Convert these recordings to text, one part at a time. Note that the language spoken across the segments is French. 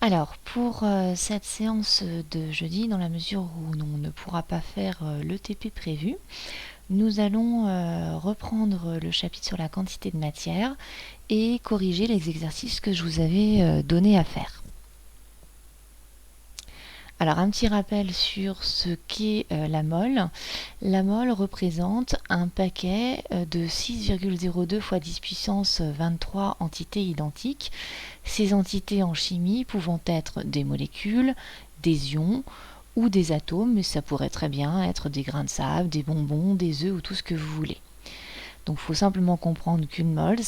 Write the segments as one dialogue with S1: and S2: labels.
S1: Alors, pour cette séance de jeudi, dans la mesure où on ne pourra pas faire le TP prévu, nous allons reprendre le chapitre sur la quantité de matière et corriger les exercices que je vous avais donnés à faire. Alors, un petit rappel sur ce qu'est la mole. La mole représente un paquet de 6,02 fois 10 puissance 23 entités identiques. Ces entités en chimie pouvant être des molécules, des ions ou des atomes, mais ça pourrait très bien être des grains de sable, des bonbons, des œufs ou tout ce que vous voulez. Donc il faut simplement comprendre qu'une mole,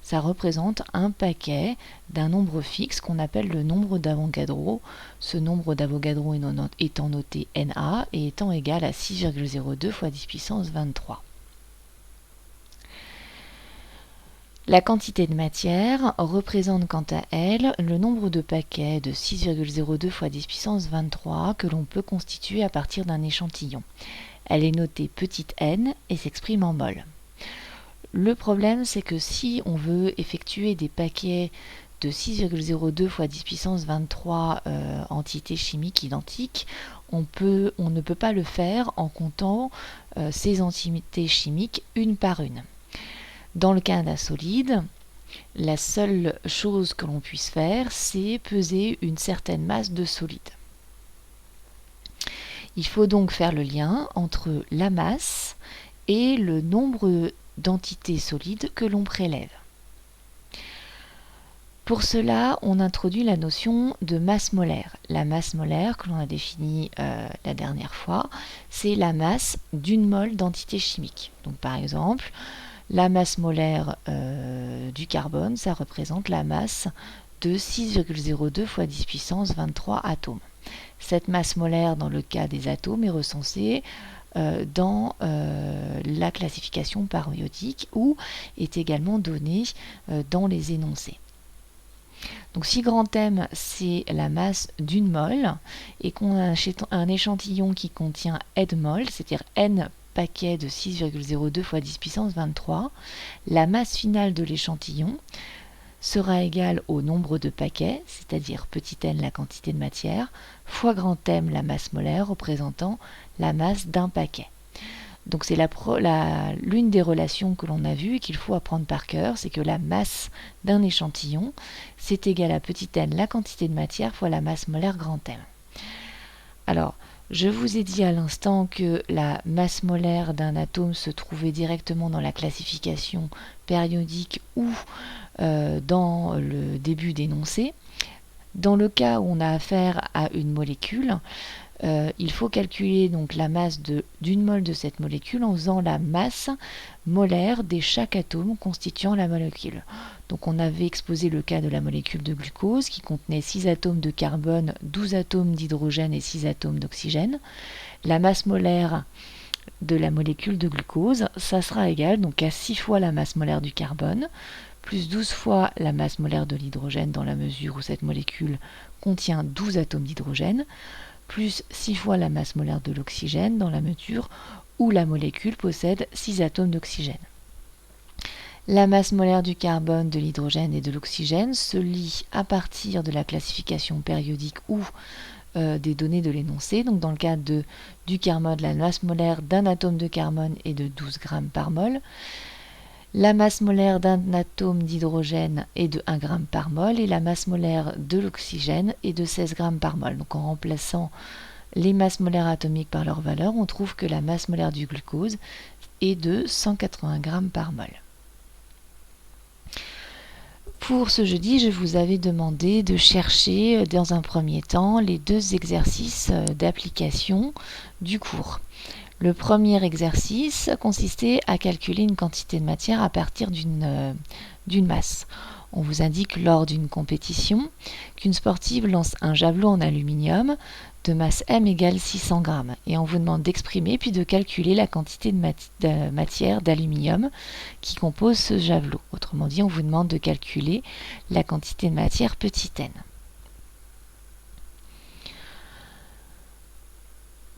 S1: ça représente un paquet d'un nombre fixe qu'on appelle le nombre d'Avogadro. Ce nombre d'Avogadro étant noté Na et étant égal à 6,02 fois 10 puissance 23. La quantité de matière représente quant à elle le nombre de paquets de 6,02 fois 10 puissance 23 que l'on peut constituer à partir d'un échantillon. Elle est notée petite n et s'exprime en mol. Le problème, c'est que si on veut effectuer des paquets de 6,02 fois 10 puissance 23 entités chimiques identiques, on ne peut pas le faire en comptant ces entités chimiques une par une. Dans le cas d'un solide, la seule chose que l'on puisse faire, c'est peser une certaine masse de solide. Il faut donc faire le lien entre la masse et le nombre d'entités solides que l'on prélève. Pour cela, on introduit la notion de masse molaire. La masse molaire, que l'on a définie la dernière fois, c'est la masse d'une mole d'entité chimique. Donc par exemple, la masse molaire du carbone, ça représente la masse de 6,02 fois 10 puissance 23 atomes. Cette masse molaire, dans le cas des atomes, est recensée dans la classification périodique ou est également donnée dans les énoncés. Donc si grand M c'est la masse d'une mole et qu'on a un échantillon qui contient n mol, c'est-à-dire n paquets de 6,02 fois 10 puissance 23, la masse finale de l'échantillon sera égale au nombre de paquets, c'est-à-dire petit n la quantité de matière, fois grand M la masse molaire représentant la masse d'un paquet. Donc c'est l'une des relations que l'on a vues et qu'il faut apprendre par cœur, c'est que la masse d'un échantillon, c'est égal à petit n la quantité de matière fois la masse molaire grand M. Alors, je vous ai dit à l'instant que la masse molaire d'un atome se trouvait directement dans la classification périodique ou dans le début d'énoncé. Dans le cas où on a affaire à une molécule, il faut calculer donc la masse d'une mole de cette molécule en faisant la masse molaire de chaque atome constituant la molécule. Donc on avait exposé le cas de la molécule de glucose qui contenait 6 atomes de carbone, 12 atomes d'hydrogène et 6 atomes d'oxygène. La masse molaire de la molécule de glucose, ça sera égal donc à 6 fois la masse molaire du carbone, plus 12 fois la masse molaire de l'hydrogène dans la mesure où cette molécule contient 12 atomes d'hydrogène, plus 6 fois la masse molaire de l'oxygène dans la mesure où la molécule possède 6 atomes d'oxygène. La masse molaire du carbone, de l'hydrogène et de l'oxygène se lie à partir de la classification périodique ou des données de l'énoncé. Donc dans le cas du carbone, la masse molaire d'un atome de carbone est de 12 grammes par mol. La masse molaire d'un atome d'hydrogène est de 1 g par mol et la masse molaire de l'oxygène est de 16 g par mol. Donc en remplaçant les masses molaires atomiques par leur valeur, on trouve que la masse molaire du glucose est de 180 g par mol. Pour ce jeudi, je vous avais demandé de chercher dans un premier temps les deux exercices d'application du cours. Le premier exercice consistait à calculer une quantité de matière à partir d'une masse. On vous indique lors d'une compétition qu'une sportive lance un javelot en aluminium de masse M égale 600 g et on vous demande d'exprimer puis de calculer la quantité de matière d'aluminium qui compose ce javelot. Autrement dit, on vous demande de calculer la quantité de matière petit n.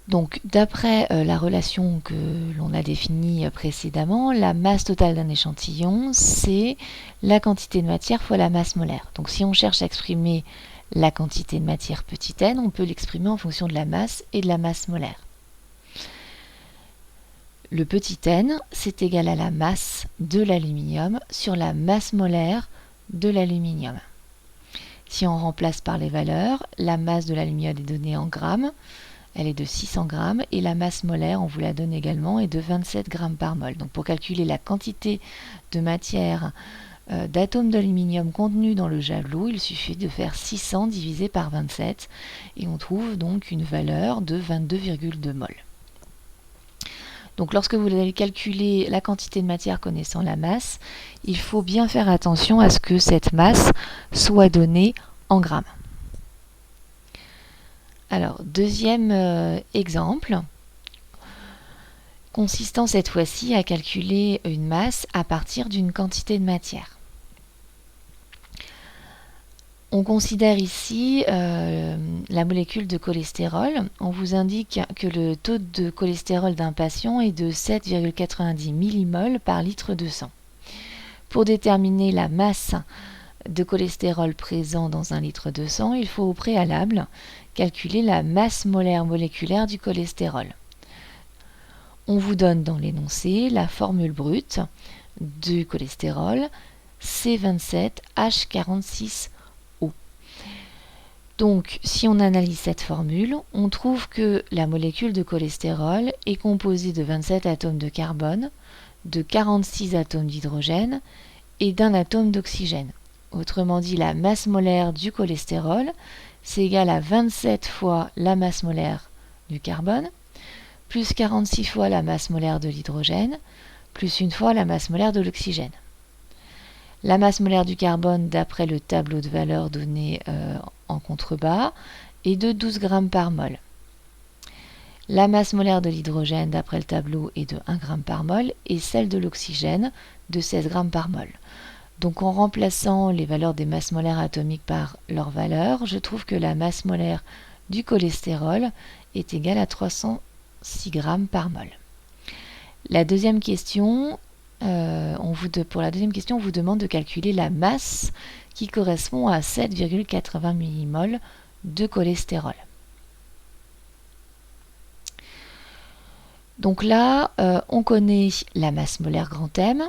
S1: Donc, d'après la relation que l'on a définie précédemment, la masse totale d'un échantillon, c'est la quantité de matière fois la masse molaire. Donc, si on cherche à exprimer la quantité de matière petit n, on peut l'exprimer en fonction de la masse et de la masse molaire. Le petit n, c'est égal à la masse de l'aluminium sur la masse molaire de l'aluminium. Si on remplace par les valeurs, la masse de l'aluminium est donnée en grammes, elle est de 600 grammes, et la masse molaire, on vous la donne également, est de 27 grammes par mol. Donc pour calculer la quantité de matière d'atomes d'aluminium contenus dans le javelot, il suffit de faire 600 divisé par 27, et on trouve donc une valeur de 22,2 mol. Donc lorsque vous allez calculer la quantité de matière connaissant la masse, il faut bien faire attention à ce que cette masse soit donnée en grammes. Alors, deuxième exemple, consistant cette fois-ci à calculer une masse à partir d'une quantité de matière. On considère ici la molécule de cholestérol. On vous indique que le taux de cholestérol d'un patient est de 7,90 millimoles par litre de sang. Pour déterminer la masse de cholestérol présent dans un litre de sang, il faut au préalable calculer la masse molaire moléculaire du cholestérol. On vous donne dans l'énoncé la formule brute du cholestérol C27H46O. Donc, si on analyse cette formule, on trouve que la molécule de cholestérol est composée de 27 atomes de carbone, de 46 atomes d'hydrogène et d'un atome d'oxygène. Autrement dit, la masse molaire du cholestérol, c'est égal à 27 fois la masse molaire du carbone, plus 46 fois la masse molaire de l'hydrogène, plus une fois la masse molaire de l'oxygène. La masse molaire du carbone, d'après le tableau de valeurs donné en contrebas, est de 12 grammes par mol. La masse molaire de l'hydrogène, d'après le tableau, est de 1 g par mol, et celle de l'oxygène de 16 grammes par mol. Donc en remplaçant les valeurs des masses molaires atomiques par leurs valeurs, je trouve que la masse molaire du cholestérol est égale à 306 grammes par mol. La deuxième question, pour la deuxième question, on vous demande de calculer la masse qui correspond à 7,80 millimoles de cholestérol. Donc là, on connaît la masse molaire grand M,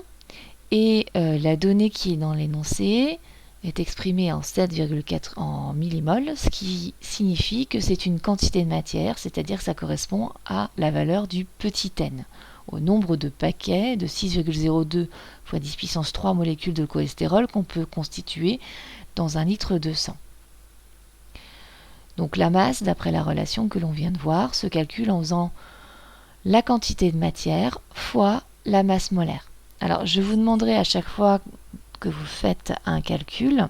S1: et la donnée qui est dans l'énoncé est exprimée en 7,4 en millimoles, ce qui signifie que c'est une quantité de matière, c'est-à-dire que ça correspond à la valeur du petit n, au nombre de paquets de 6,02 fois 10 puissance 3 molécules de cholestérol qu'on peut constituer dans un litre de sang. Donc la masse, d'après la relation que l'on vient de voir, se calcule en faisant la quantité de matière fois la masse molaire. Alors, je vous demanderai à chaque fois que vous faites un calcul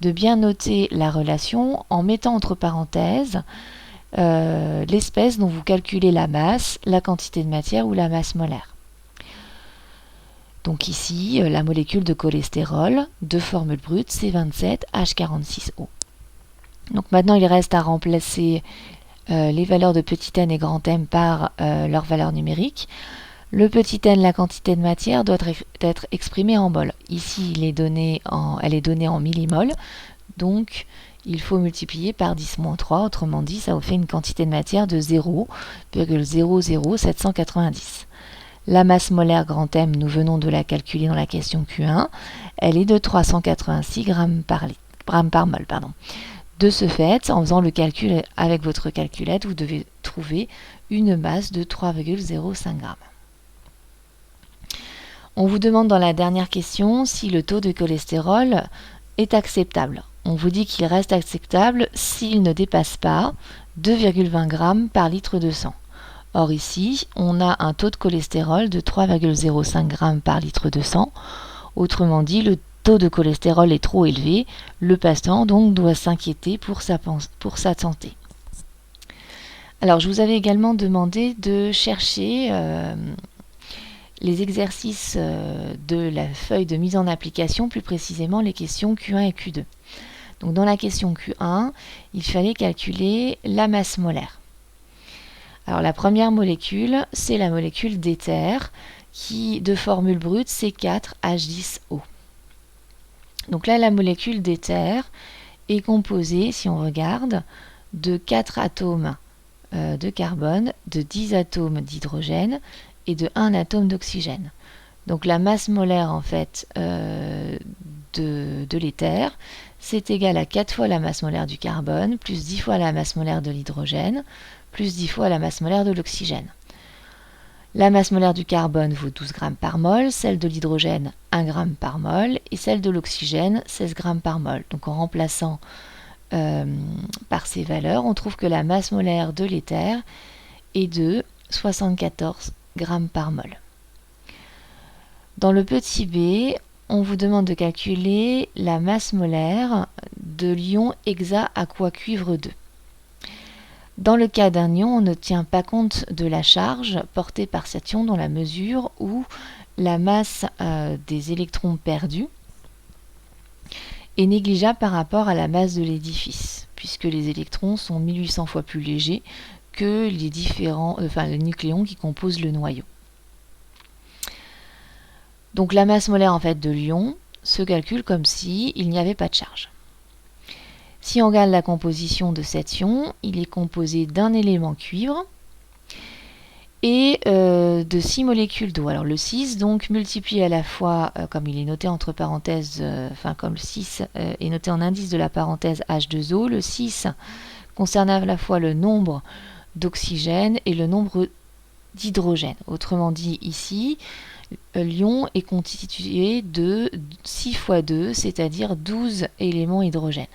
S1: de bien noter la relation en mettant entre parenthèses l'espèce dont vous calculez la masse, la quantité de matière ou la masse molaire. Donc ici, la molécule de cholestérol de formule brute, C27H46O. Donc maintenant, il reste à remplacer les valeurs de petit n et grand M par leurs valeurs numériques. Le petit n, la quantité de matière, doit être exprimée en mol. Ici, elle est donnée en millimoles, donc il faut multiplier par 10-3, autrement dit, ça vous fait une quantité de matière de 0,00790. La masse molaire grand M, nous venons de la calculer dans la question Q1, elle est de 386 grammes par mol. De ce fait, en faisant le calcul avec votre calculette, vous devez trouver une masse de 3,05 grammes. On vous demande dans la dernière question si le taux de cholestérol est acceptable. On vous dit qu'il reste acceptable s'il ne dépasse pas 2,20 grammes par litre de sang. Or ici, on a un taux de cholestérol de 3,05 grammes par litre de sang. Autrement dit, le taux de cholestérol est trop élevé. Le patient donc doit s'inquiéter pour sa santé. Alors, je vous avais également demandé de chercher les exercices de la feuille de mise en application, plus précisément les questions Q1 et Q2. Donc dans la question Q1, il fallait calculer la masse molaire. Alors la première molécule, c'est la molécule d'éther, qui de formule brute C4H10O. Donc là, la molécule d'éther est composée, si on regarde, de 4 atomes de carbone, de 10 atomes d'hydrogène et de 1 atome d'oxygène. Donc la masse molaire en fait de l'éther, c'est égal à 4 fois la masse molaire du carbone, plus 10 fois la masse molaire de l'hydrogène, plus 10 fois la masse molaire de l'oxygène. La masse molaire du carbone vaut 12 g par mol, celle de l'hydrogène 1 g par mol et celle de l'oxygène 16 g par mol. Donc en remplaçant par ces valeurs, on trouve que la masse molaire de l'éther est de 74 g par mol. Dans le petit b, on vous demande de calculer la masse molaire de l'ion hexa-aqua-cuivre 2. Dans le cas d'un ion, on ne tient pas compte de la charge portée par cet ion dans la mesure où la masse des électrons perdus est négligeable par rapport à la masse de l'édifice, puisque les électrons sont 1800 fois plus légers que les nucléons qui composent le noyau. Donc la masse molaire en fait de l'ion se calcule comme si il n'y avait pas de charge. Si on regarde la composition de cet ion, il est composé d'un élément cuivre et de 6 molécules d'eau. Alors le 6 donc multiplie à la fois, comme il est noté entre parenthèses, comme le 6 est noté en indice de la parenthèse H2O, le 6 concerne à la fois le nombre d'oxygène et le nombre d'hydrogène. Autrement dit ici, l'ion est constitué de 6 fois 2, c'est-à-dire 12 éléments hydrogène.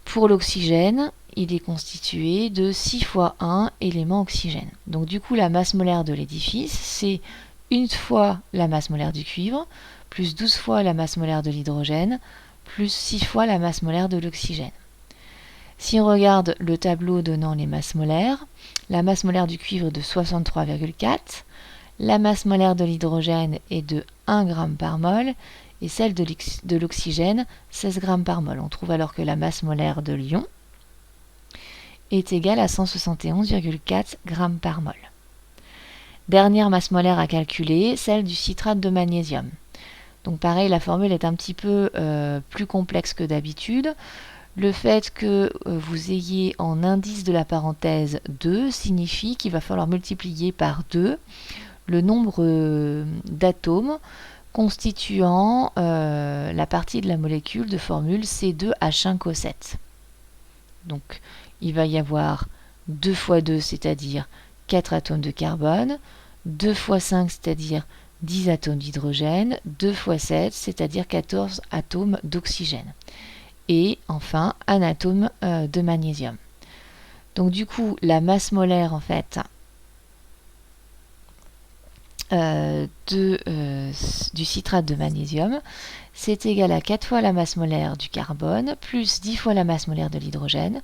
S1: Pour l'oxygène, il est constitué de 6 fois 1 éléments oxygène. Donc du coup, la masse molaire de l'édifice, c'est une fois la masse molaire du cuivre, plus 12 fois la masse molaire de l'hydrogène, plus 6 fois la masse molaire de l'oxygène. Si on regarde le tableau donnant les masses molaires, la masse molaire du cuivre est de 63,4, la masse molaire de l'hydrogène est de 1 g par mol, et celle de l'oxygène 16 g par mol. On trouve alors que la masse molaire de l'ion est égale à 171,4 g par mol. Dernière masse molaire à calculer, celle du citrate de magnésium. Donc pareil, la formule est un petit peu plus complexe que d'habitude. Le fait que vous ayez en indice de la parenthèse 2 signifie qu'il va falloir multiplier par 2 le nombre d'atomes constituant la partie de la molécule de formule C2H5O7. Donc il va y avoir 2 fois 2, c'est-à-dire 4 atomes de carbone, 2 fois 5, c'est-à-dire 10 atomes d'hydrogène, 2 fois 7, c'est-à-dire 14 atomes d'oxygène. Et enfin, un atome de magnésium. Donc du coup, la masse molaire en fait du citrate de magnésium, c'est égal à 4 fois la masse molaire du carbone, plus 10 fois la masse molaire de l'hydrogène,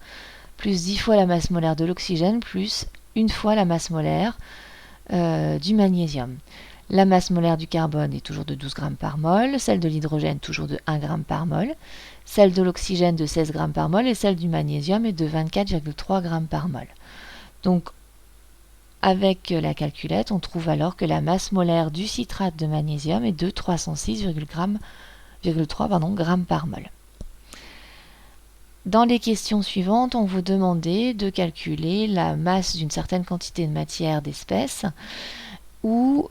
S1: plus 10 fois la masse molaire de l'oxygène, plus une fois la masse molaire du magnésium. La masse molaire du carbone est toujours de 12 g par mol, celle de l'hydrogène toujours de 1 g par mol, celle de l'oxygène de 16 g par mol et celle du magnésium est de 24,3 g par mol. Donc avec la calculette, on trouve alors que la masse molaire du citrate de magnésium est de 306,3 g par mol. Dans les questions suivantes, on vous demandait de calculer la masse d'une certaine quantité de matière d'espèce ou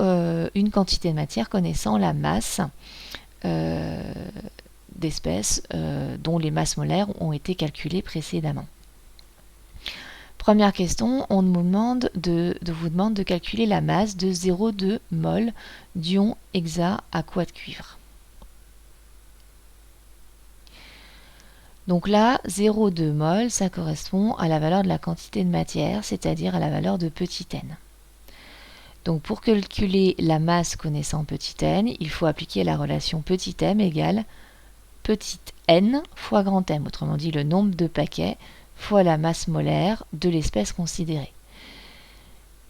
S1: une quantité de matière connaissant la masse d'espèces dont les masses molaires ont été calculées précédemment. Première question, on vous demande de calculer la masse de 0,2 mol d'ion hexa-aqua de cuivre. Donc là, 0,2 mol, ça correspond à la valeur de la quantité de matière, c'est-à-dire à la valeur de petit n. Donc pour calculer la masse connaissant petit n, il faut appliquer la relation petit m égale petit n fois grand M, autrement dit le nombre de paquets fois la masse molaire de l'espèce considérée.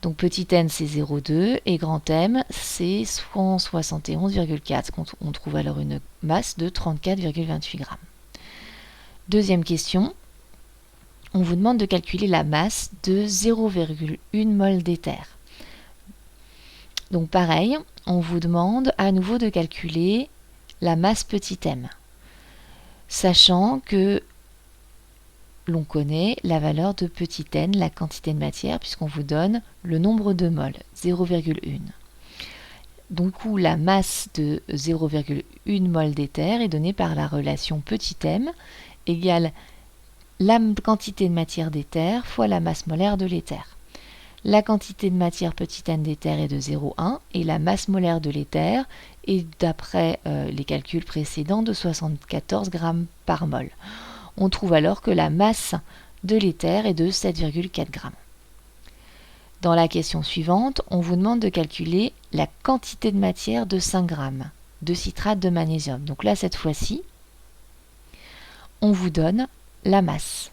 S1: Donc petit n c'est 0,2 et grand M c'est 171,4. On trouve alors une masse de 34,28 g. Deuxième question, on vous demande de calculer la masse de 0,1 mol d'éther. Donc pareil, on vous demande à nouveau de calculer la masse petit m, sachant que l'on connaît la valeur de petit n, la quantité de matière, puisqu'on vous donne le nombre de moles, 0,1. Du coup, la masse de 0,1 mol d'éther est donnée par la relation petit m égale la quantité de matière d'éther fois la masse molaire de l'éther. La quantité de matière petit n d'éther est de 0,1 et la masse molaire de l'éther est, d'après les calculs précédents, de 74 grammes par mol. On trouve alors que la masse de l'éther est de 7,4 grammes. Dans la question suivante, on vous demande de calculer la quantité de matière de 5 grammes de citrate de magnésium. Donc là, cette fois-ci, on vous donne la masse,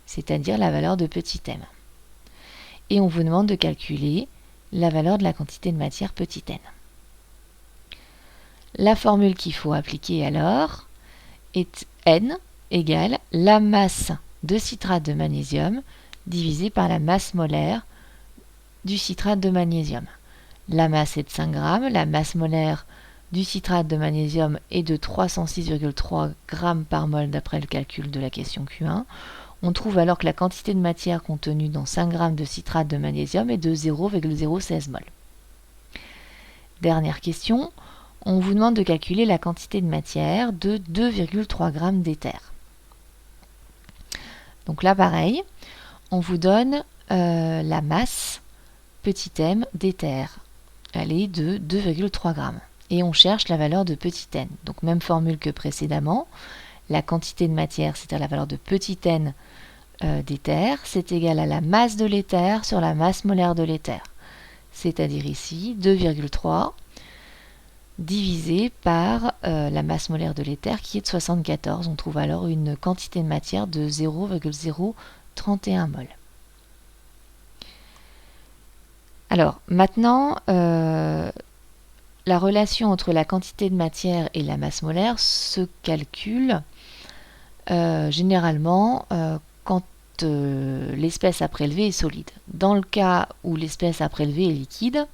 S1: c'est-à-dire la valeur de petit m. Et on vous demande de calculer la valeur de la quantité de matière petit n. La formule qu'il faut appliquer alors est n égale la masse de citrate de magnésium divisé par la masse molaire du citrate de magnésium. La masse est de 5 grammes, la masse molaire du citrate de magnésium est de 306,3 grammes par mol d'après le calcul de la question Q1. On trouve alors que la quantité de matière contenue dans 5 grammes de citrate de magnésium est de 0,016 mol. Dernière question, on vous demande de calculer la quantité de matière de 2,3 grammes d'éther. Donc là pareil, on vous donne la masse petit m d'éther. Elle est de 2,3 grammes. Et on cherche la valeur de petit n. Donc même formule que précédemment, la quantité de matière, c'est-à-dire la valeur de petit n d'éther, c'est égal à la masse de l'éther sur la masse molaire de l'éther. C'est-à-dire ici 2,3 divisé par la masse molaire de l'éther qui est de 74. On trouve alors une quantité de matière de 0,031 mol. Alors maintenant, la relation entre la quantité de matière et la masse molaire se calcule généralement quand l'espèce à prélever est solide. Dans le cas où l'espèce à prélever est liquide,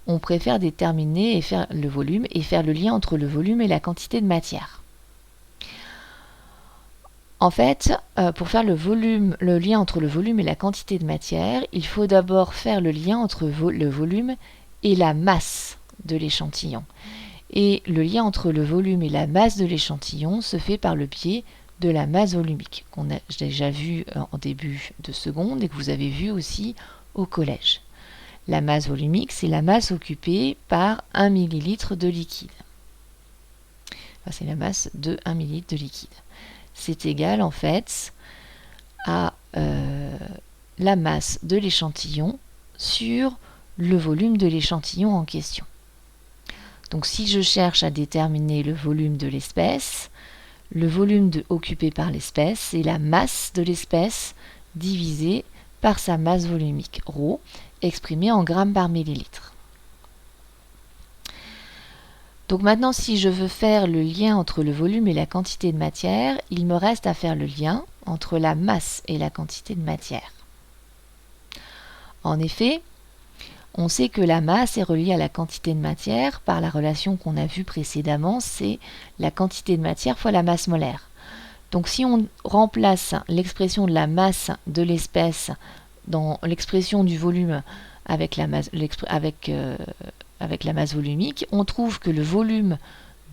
S1: on préfère déterminer et faire le volume et faire le lien entre le volume et la quantité de matière. En fait, pour faire le lien entre le volume et la quantité de matière, il faut d'abord faire le lien entre le volume et la masse de l'échantillon. Et le lien entre le volume et la masse de l'échantillon se fait par le biais de la masse volumique, qu'on a déjà vu en début de seconde et que vous avez vu aussi au collège. La masse volumique, c'est la masse occupée par 1 ml de liquide. Enfin, c'est la masse de 1 ml de liquide. C'est égal en fait à la masse de l'échantillon sur le volume de l'échantillon en question. Donc si je cherche à déterminer le volume de l'espèce, le volume occupé par l'espèce, c'est la masse de l'espèce divisée par sa masse volumique, ρ, exprimée en grammes par millilitre. Donc maintenant, si je veux faire le lien entre le volume et la quantité de matière, il me reste à faire le lien entre la masse et la quantité de matière. En effet, on sait que la masse est reliée à la quantité de matière par la relation qu'on a vue précédemment, c'est la quantité de matière fois la masse molaire. Donc si on remplace l'expression de la masse de l'espèce dans l'expression du volume avec la masse volumique, on trouve que le volume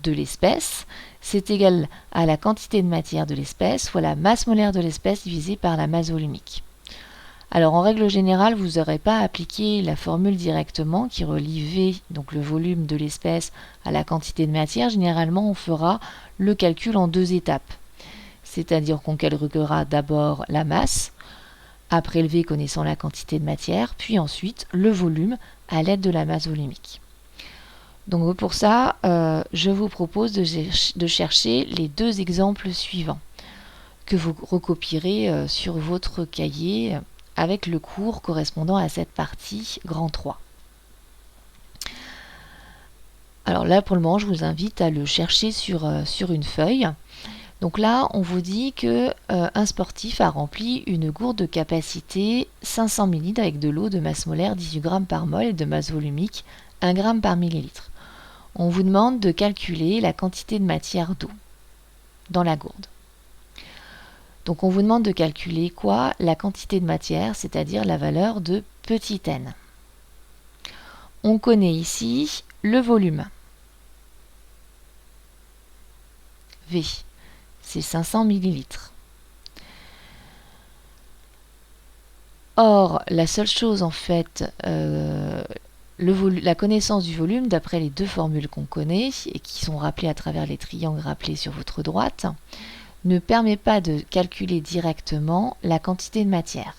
S1: de l'espèce, c'est égal à la quantité de matière de l'espèce fois la masse molaire de l'espèce divisée par la masse volumique. Alors en règle générale, vous n'aurez pas appliqué la formule directement qui relie V, donc le volume de l'espèce, à la quantité de matière. Généralement, on fera le calcul en 2 étapes. C'est-à-dire qu'on calculera d'abord la masse, à prélever connaissant la quantité de matière, puis ensuite le volume à l'aide de la masse volumique. Donc pour ça, je vous propose de chercher les 2 exemples suivants que vous recopierez sur votre cahier avec le cours correspondant à cette partie grand 3. Alors là, pour le moment, je vous invite à le chercher sur une feuille. Donc là, on vous dit que un sportif a rempli une gourde de capacité 500 ml avec de l'eau de masse molaire 18 g par mol et de masse volumique 1 g par millilitre. On vous demande de calculer la quantité de matière d'eau dans la gourde. Donc on vous demande de calculer quoi? La quantité de matière, c'est-à-dire la valeur de petit n. On connaît ici le volume. V, c'est 500 millilitres. Or, la seule chose en fait, la connaissance du volume, d'après les deux formules qu'on connaît et qui sont rappelées à travers les triangles rappelés sur votre droite, ne permet pas de calculer directement la quantité de matière.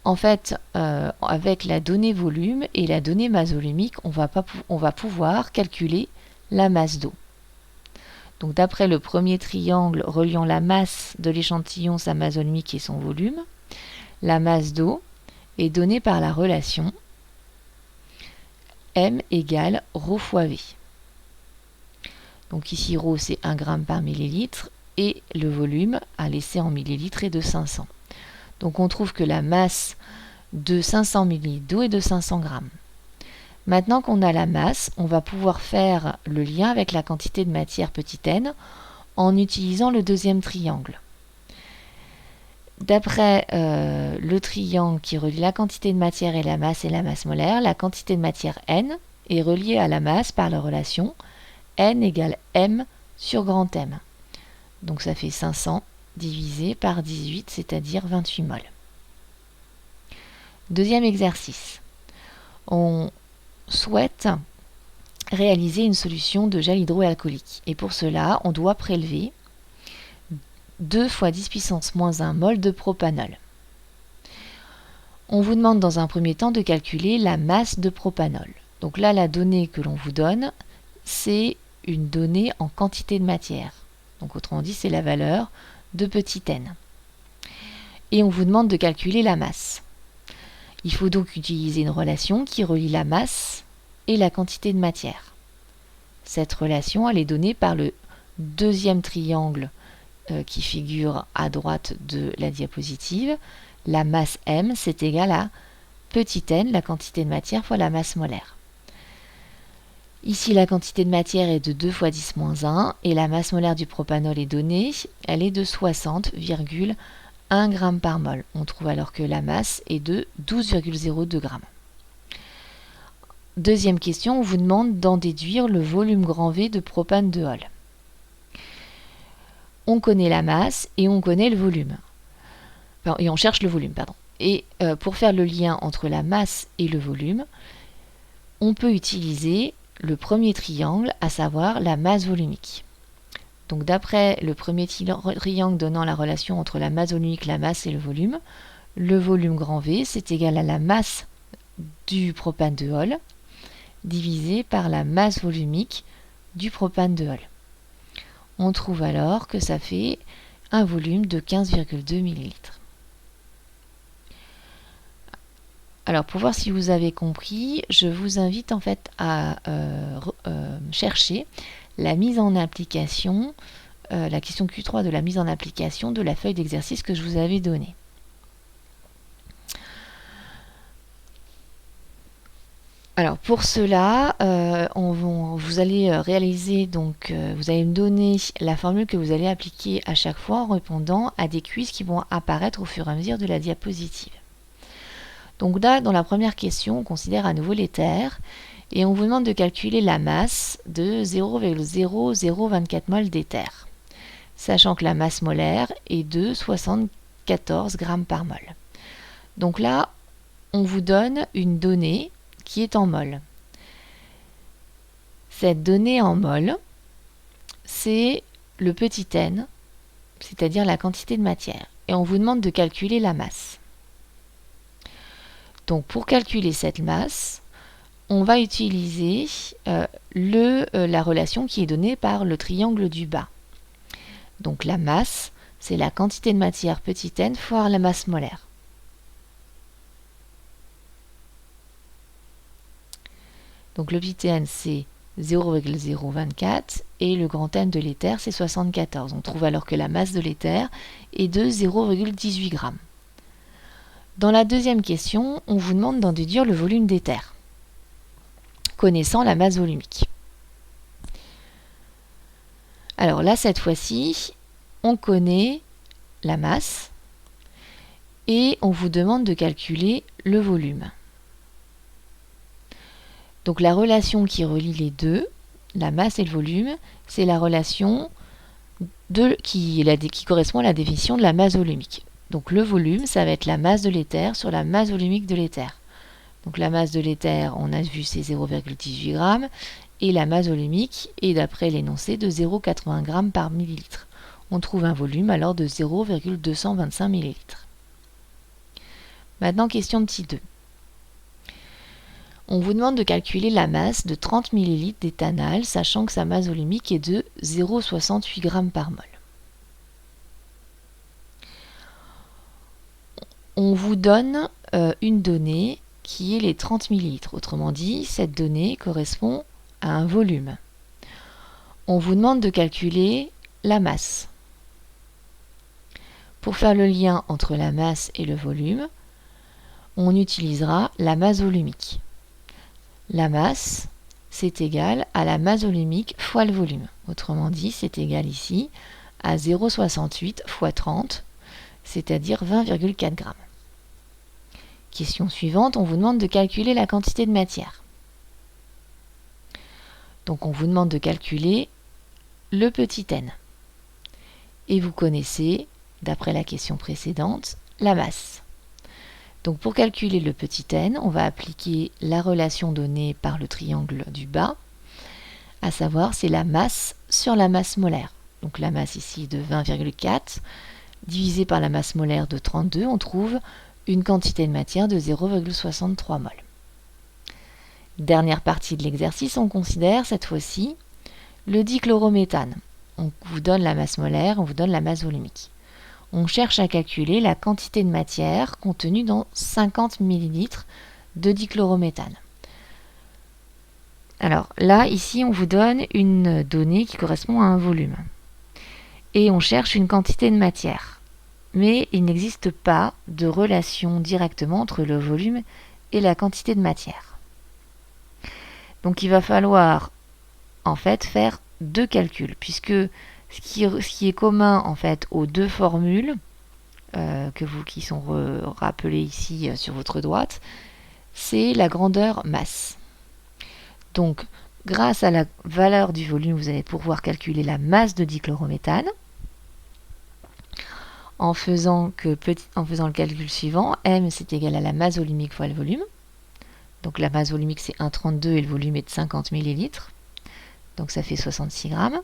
S1: En fait, avec la donnée volume et la donnée masse volumique, on va pouvoir calculer la masse d'eau. Donc d'après le premier triangle reliant la masse de l'échantillon, sa masse volumique et son volume, la masse d'eau est donnée par la relation M égale ρ fois V. Donc ici ρ c'est 1 g par millilitre et le volume à laisser en millilitres est de 500. Donc on trouve que la masse de 500 ml d'eau est de 500 g. Maintenant qu'on a la masse, on va pouvoir faire le lien avec la quantité de matière petit n en utilisant le deuxième triangle. D'après le triangle qui relie la quantité de matière et la masse molaire, la quantité de matière n est reliée à la masse par la relation n égale m sur grand M. Donc ça fait 500 divisé par 18, c'est-à-dire 28 mol. Deuxième exercice. On souhaite réaliser une solution de gel hydroalcoolique. Et pour cela, on doit prélever 2 fois 10 puissance moins 1 mol de propanol. On vous demande dans un premier temps de calculer la masse de propanol. Donc là, la donnée que l'on vous donne, c'est une donnée en quantité de matière. Donc autrement dit, c'est la valeur de petit n. Et on vous demande de calculer la masse. Il faut donc utiliser une relation qui relie la masse et la quantité de matière. Cette relation, elle est donnée par le deuxième triangle qui figure à droite de la diapositive. La masse M, c'est égal à petit n, la quantité de matière, fois la masse molaire. Ici, la quantité de matière est de 2 fois 10 moins 1 et la masse molaire du propanol est donnée, elle est de 60,1 g par mol. On trouve alors que la masse est de 12,02 g. Deuxième question, on vous demande d'en déduire le volume grand V de propane de Hall. On connaît la masse et on connaît le volume. Enfin, et on cherche le volume, pardon. Et pour faire le lien entre la masse et le volume, on peut utiliser le premier triangle, à savoir la masse volumique. Donc d'après le premier triangle donnant la relation entre la masse volumique, la masse et le volume grand V, c'est égal à la masse du propane de Hall divisé par la masse volumique du propane de Hall. On trouve alors que ça fait un volume de 15,2 ml. Alors pour voir si vous avez compris, je vous invite en fait à chercher la mise en application, la question Q3 de la mise en application de la feuille d'exercice que je vous avais donnée. Alors pour cela, vous allez réaliser, donc vous allez me donner la formule que vous allez appliquer à chaque fois en répondant à des quiz qui vont apparaître au fur et à mesure de la diapositive. Donc là, dans la première question, on considère à nouveau les terres et on vous demande de calculer la masse de 0,0024 mol d'éther, sachant que la masse molaire est de 74 g par mol. Donc là, on vous donne une donnée qui est en mol. Cette donnée en mol, c'est le petit n, c'est-à-dire la quantité de matière, et on vous demande de calculer la masse. Donc pour calculer cette masse, on va utiliser la relation qui est donnée par le triangle du bas. Donc la masse, c'est la quantité de matière petit n fois la masse molaire. Donc le petit n, c'est 0,024 et le grand M de l'éther c'est 74. On trouve alors que la masse de l'éther est de 0,18 g. Dans la deuxième question, on vous demande d'en déduire le volume d'éther, connaissant la masse volumique. Alors là, cette fois-ci, on connaît la masse et on vous demande de calculer le volume. Donc la relation qui relie les deux, la masse et le volume, c'est la relation qui correspond à la définition de la masse volumique. Donc le volume, ça va être la masse de l'éther sur la masse volumique de l'éther. Donc la masse de l'éther, on a vu, c'est 0,18 g, et la masse volumique est d'après l'énoncé de 0,80 g par millilitre. On trouve un volume alors de 0,225 ml. Maintenant, question petit 2. On vous demande de calculer la masse de 30 ml d'éthanol, sachant que sa masse volumique est de 0,68 g par mol. On vous donne une donnée qui est les 30 ml. Autrement dit, cette donnée correspond à un volume. On vous demande de calculer la masse. Pour faire le lien entre la masse et le volume, on utilisera la masse volumique. La masse, c'est égal à la masse volumique fois le volume. Autrement dit, c'est égal ici à 0,68 fois 30, c'est-à-dire 20,4 g. Question suivante, on vous demande de calculer la quantité de matière. Donc on vous demande de calculer le petit n. Et vous connaissez, d'après la question précédente, la masse. Donc pour calculer le petit n, on va appliquer la relation donnée par le triangle du bas, à savoir c'est la masse sur la masse molaire. Donc la masse ici de 20,4 divisé par la masse molaire de 32, on trouve une quantité de matière de 0,63 mol. Dernière partie de l'exercice, on considère cette fois-ci le dichlorométhane. On vous donne la masse molaire, on vous donne la masse volumique. On cherche à calculer la quantité de matière contenue dans 50 ml de dichlorométhane. Alors là, ici, on vous donne une donnée qui correspond à un volume. Et on cherche une quantité de matière. Mais il n'existe pas de relation directement entre le volume et la quantité de matière. Donc il va falloir en fait faire deux calculs, puisque ce qui est commun en fait aux deux formules qui sont rappelées ici sur votre droite, c'est la grandeur masse. Donc grâce à la valeur du volume, vous allez pouvoir calculer la masse de dichlorométhane en faisant le calcul suivant. M c'est égal à la masse volumique fois le volume. Donc la masse volumique c'est 1,32 et le volume est de 50 ml. Donc ça fait 66 grammes.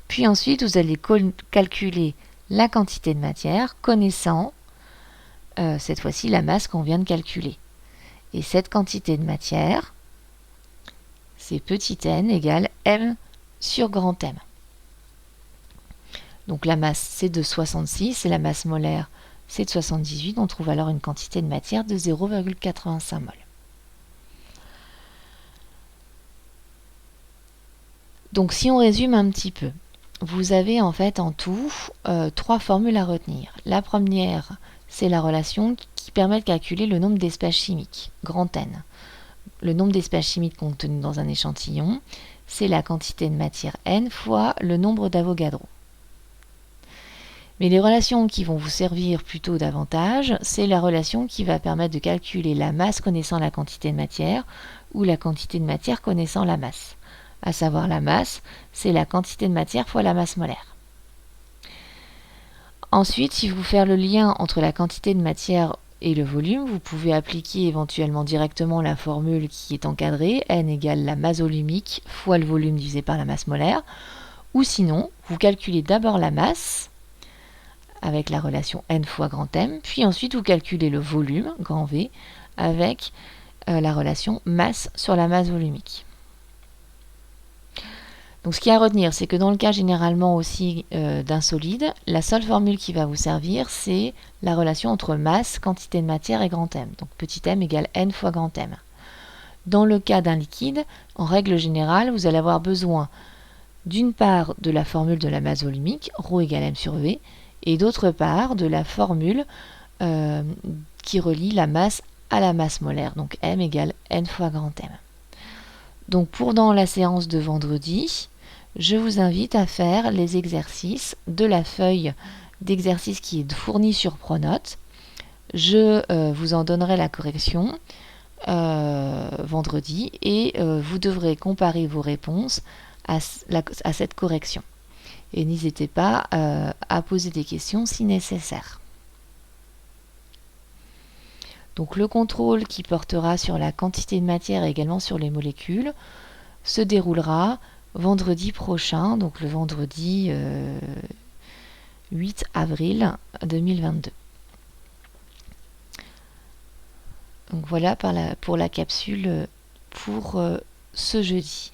S1: Puis ensuite, vous allez calculer la quantité de matière, connaissant cette fois-ci la masse qu'on vient de calculer. Et cette quantité de matière, c'est petit n égale m sur grand M. Donc la masse, c'est de 66 et la masse molaire, c'est de 78. On trouve alors une quantité de matière de 0,85 mol. Donc si on résume un petit peu, vous avez en fait en tout trois formules à retenir. La première, c'est la relation qui permet de calculer le nombre d'espèces chimiques, grand N. Le nombre d'espèces chimiques contenues dans un échantillon, c'est la quantité de matière N fois le nombre d'Avogadro. Mais les relations qui vont vous servir plutôt davantage, c'est la relation qui va permettre de calculer la masse connaissant la quantité de matière ou la quantité de matière connaissant la masse. À savoir la masse, c'est la quantité de matière fois la masse molaire. Ensuite, si vous faites le lien entre la quantité de matière et le volume, vous pouvez appliquer éventuellement directement la formule qui est encadrée, N égale la masse volumique fois le volume divisé par la masse molaire, ou sinon, vous calculez d'abord la masse avec la relation N fois grand M, puis ensuite vous calculez le volume, grand V, avec la relation masse sur la masse volumique. Donc ce qu'il y a à retenir, c'est que dans le cas généralement aussi d'un solide, la seule formule qui va vous servir, c'est la relation entre masse, quantité de matière et grand M. Donc petit m égale N fois grand M. Dans le cas d'un liquide, en règle générale, vous allez avoir besoin d'une part de la formule de la masse volumique, ρ égale m sur v, et d'autre part de la formule qui relie la masse à la masse molaire, donc m égale n fois grand M. Donc dans la séance de vendredi, je vous invite à faire les exercices de la feuille d'exercice qui est fournie sur Pronote. Je vous en donnerai la correction vendredi et vous devrez comparer vos réponses à cette correction. Et n'hésitez pas à poser des questions si nécessaire. Donc le contrôle qui portera sur la quantité de matière et également sur les molécules se déroulera vendredi prochain, donc le vendredi 8 avril 2022. Donc voilà pour la capsule pour ce jeudi.